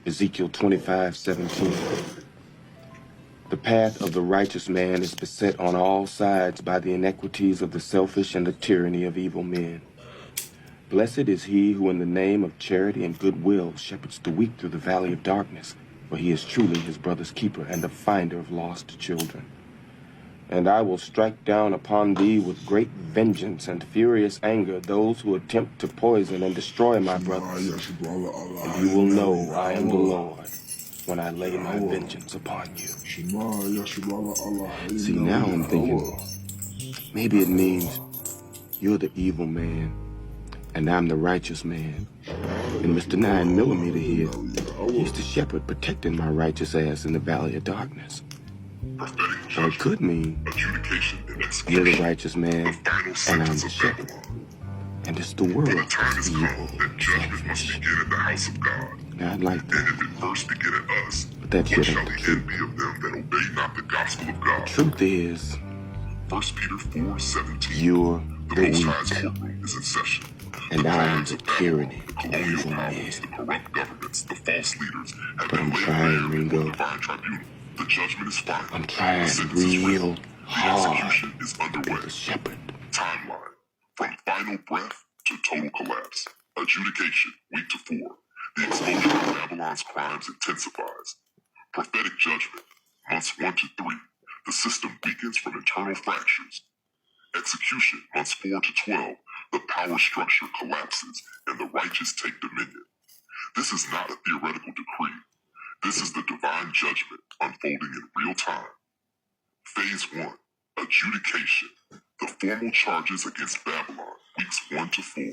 Ezekiel 25:17. The path of the righteous man is beset on all sides by the iniquities of the selfish and the tyranny of evil men. Blessed is he who in the name of charity and goodwill shepherds the weak through the valley of darkness, for he is truly his brother's keeper and the finder of lost children. And I will strike down upon thee with great vengeance and furious anger those who attempt to poison and destroy my brothers. And you will know I am the Lord when I lay my vengeance upon you. See, now I'm thinking, maybe it means you're the evil man and I'm the righteous man. And Mr. 9mm here, he's the shepherd protecting my righteous ass in the valley of darkness. Or it could mean you're the righteous man and I'm the shepherd. And it's the world evil and selfish. Now, I'd like that. But that shit ain't the truth. The truth is, 1 Peter 4:17. you're the weak, and I am the The tyranny of colonial evil man. powers, the corrupt governments, the false leaders have But I'm been laid trying, bare before Ringo. the divine tribunal. The judgment is final. I'm The trying sentence is real written. The hard execution is to be underway. the shepherd. Timeline. From final breath to total collapse. Adjudication, week to 4. The exposure of Babylon's crimes intensifies. Prophetic judgment, months 1 to 3. The system weakens from internal fractures. Execution, months 4 to 12. The power structure collapses and the righteous take dominion. This is not a theoretical decree. This is the divine judgment unfolding in real time. Phase 1. Adjudication. The formal charges against Babylon, weeks 1 to 4.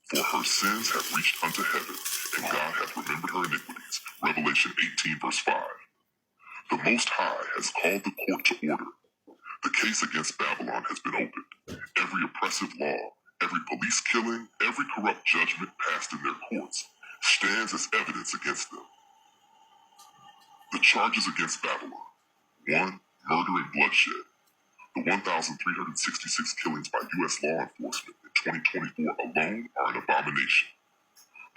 For her sins have reached unto heaven, and God hath remembered her iniquities. Revelation 18, verse 5. The Most High has called the court to order. The case against Babylon has been opened. Every oppressive law, every police killing, every corrupt judgment passed in their courts stands as evidence against them. The charges against Babylon. 1. Murder and bloodshed. The 1,366 killings by U.S. law enforcement in 2024 alone are an abomination.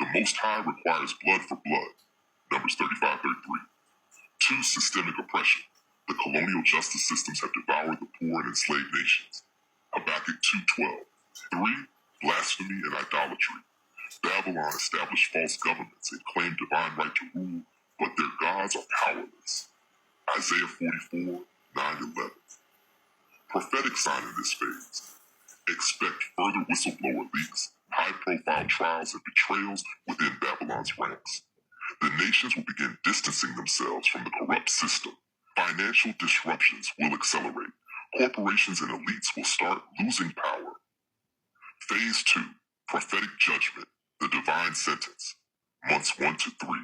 The Most High requires blood for blood. Numbers 35:33. 2. Systemic oppression. The colonial justice systems have devoured the poor and enslaved nations. Habakkuk 2:12. 3. Blasphemy and idolatry. Babylon established false governments and claimed divine right to rule, but their gods are powerless. Isaiah 44:9-11. Prophetic sign in this phase. Expect further whistleblower leaks, high-profile trials, and betrayals within Babylon's ranks. The nations will begin distancing themselves from the corrupt system. Financial disruptions will accelerate. Corporations and elites will start losing power. Phase 2. Prophetic judgment. The divine sentence. Months 1 to 3.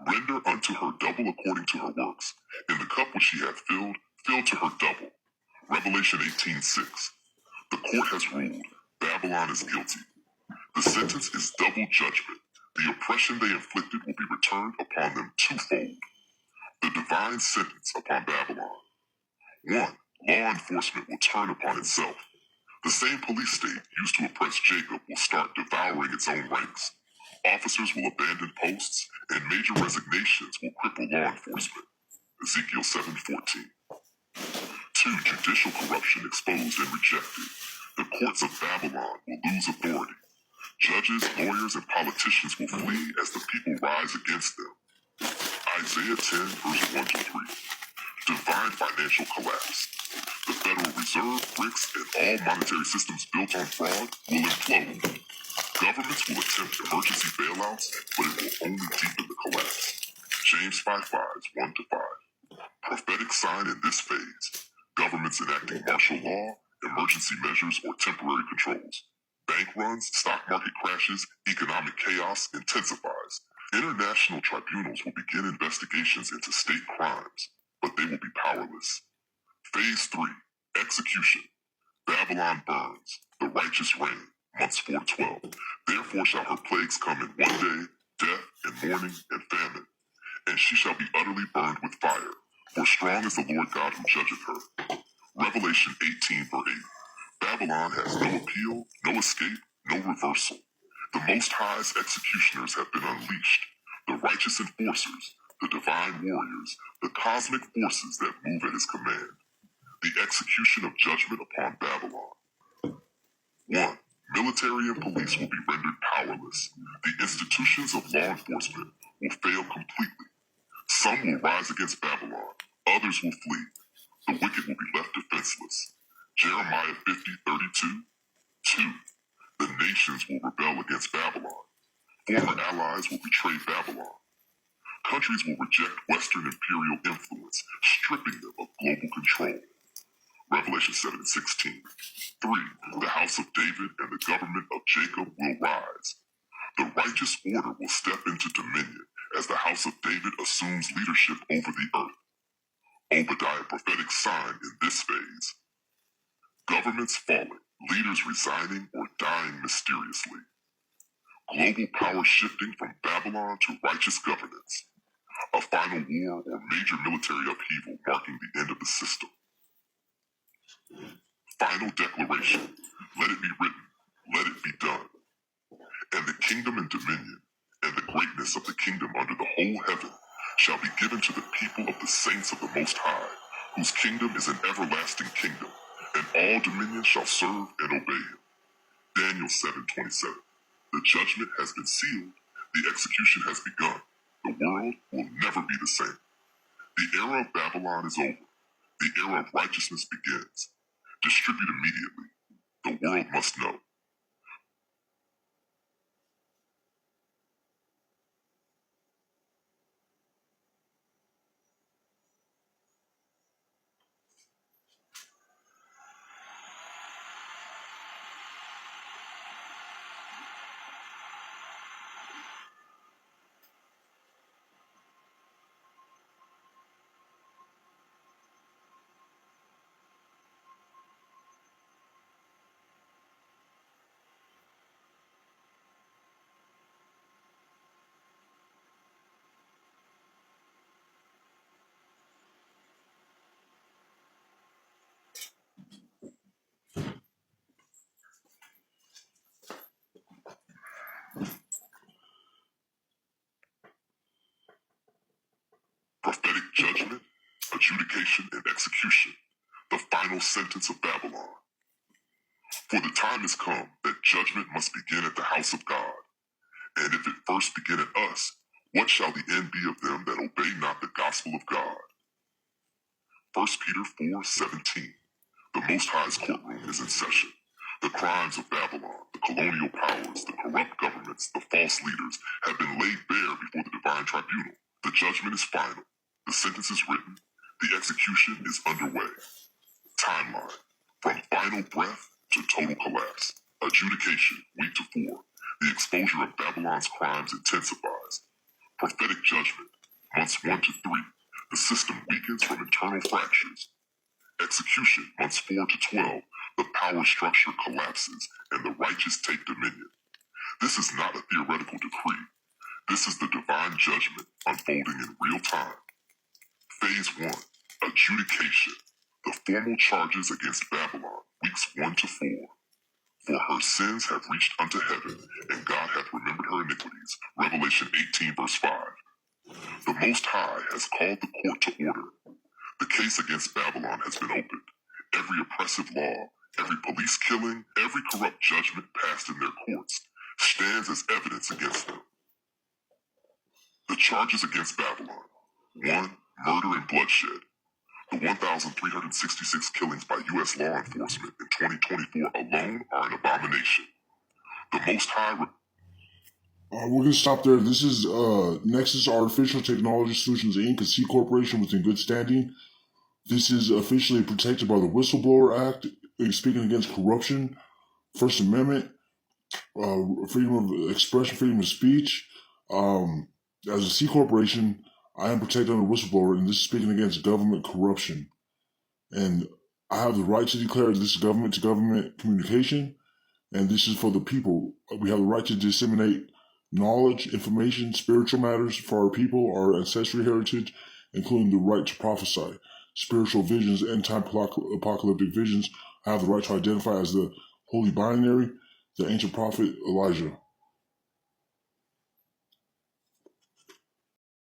Render unto her double according to her works. In the cup which she hath filled, fill to her double. Revelation 18:6. The court has ruled. Babylon is guilty. The sentence is double judgment. The oppression they inflicted will be returned upon them twofold. The divine sentence upon Babylon. 1. Law enforcement will turn upon itself. The same police state used to oppress Jacob will start devouring its own ranks. Officers will abandon posts, and major resignations will cripple law enforcement. Ezekiel 7:14. 2. Judicial corruption exposed and rejected. The courts of Babylon will lose authority. Judges, lawyers, and politicians will flee as the people rise against them. Isaiah 10, verse 1 to 3. Divine financial collapse. The Federal Reserve, BRICS, and all monetary systems built on fraud will implode. Governments will attempt emergency bailouts, but it will only deepen the collapse. James 5:5, 1 to 5. Prophetic sign in this phase. Governments enacting martial law, emergency measures, or temporary controls. Bank runs, stock market crashes, economic chaos intensifies. International tribunals will begin investigations into state crimes, but they will be powerless. Phase 3. Execution. Babylon burns. The righteous reign. Months 4 to 12. Therefore shall her plagues come in one day, death and mourning and famine. And she shall be utterly burned with fire. For strong is the Lord God who judgeth her. Revelation 18, verse 8. Babylon has no appeal, no escape, no reversal. The Most High's executioners have been unleashed. the righteous enforcers, the divine warriors, the cosmic forces that move at his command. The execution of judgment upon Babylon. 1. Military and police will be rendered powerless. The institutions of law enforcement will fail completely. Some will rise against Babylon. Others will flee. The wicked will be left defenseless. Jeremiah 50:32. 2. The nations will rebel against Babylon. Former allies will betray Babylon. Countries will reject Western imperial influence, stripping them of global control. Revelation 7:16. 3. The house of David and the government of Jacob will rise. The righteous order will step into dominion as the house of David assumes leadership over the earth. Obadiah prophetic sign in this phase. Governments falling, leaders resigning or dying mysteriously. Global power shifting from Babylon to righteous governance. A final war or major military upheaval marking the end of the system. Final declaration. Let it be written. Let it be done. And the kingdom and dominion, and the greatness of the kingdom under the whole heaven, shall be given to the people of the saints of the Most High, whose kingdom is an everlasting kingdom, and all dominions shall serve and obey him. Daniel 7:27. The judgment has been sealed. The execution has begun. The world will never be the same. The era of Babylon is over. The era of righteousness begins. Distribute immediately. The world must know. Prophetic judgment, adjudication, and execution. The final sentence of Babylon. For the time has come that judgment must begin at the house of God. And if it first begin at us, what shall the end be of them that obey not the gospel of God? 1 Peter 4:17. The Most High's courtroom is in session. The crimes of Babylon, the colonial powers, the corrupt governments, the false leaders have been laid bare before the divine tribunal. The judgment is final. The sentence is written. The execution is underway. Timeline. From final breath to total collapse. Adjudication, week to 4. The exposure of Babylon's crimes intensifies. Prophetic judgment, months 1 to 3. The system weakens from internal fractures. Execution, months 4 to 12. The power structure collapses and the righteous take dominion. This is not a theoretical decree. This is the divine judgment unfolding in real time. Phase 1. Adjudication. The formal charges against Babylon, weeks 1 to 4. For her sins have reached unto heaven, and God hath remembered her iniquities. Revelation 18:5. The Most High has called the court to order. The case against Babylon has been opened. Every oppressive law, every police killing, every corrupt judgment passed in their courts stands as evidence against them. The charges against Babylon. 1. Murder and bloodshed. The 1,366 killings by U.S. law enforcement in 2024 alone are an abomination. The Most High... We're going to stop there. This is Nexus Artificial Technology Solutions, Inc., a C corporation within good standing. This is officially protected by the Whistleblower Act, speaking against corruption, First Amendment, freedom of expression, freedom of speech. As a C corporation, I am protected under whistleblower, and this is speaking against government corruption. And I have the right to declare this is government-to-government communication, and this is for the people. We have the right to disseminate knowledge, information, spiritual matters for our people, our ancestry heritage, including the right to prophesy, spiritual visions, end-time apocalyptic visions. I have the right to identify as the Holy Binary, the ancient prophet Elijah.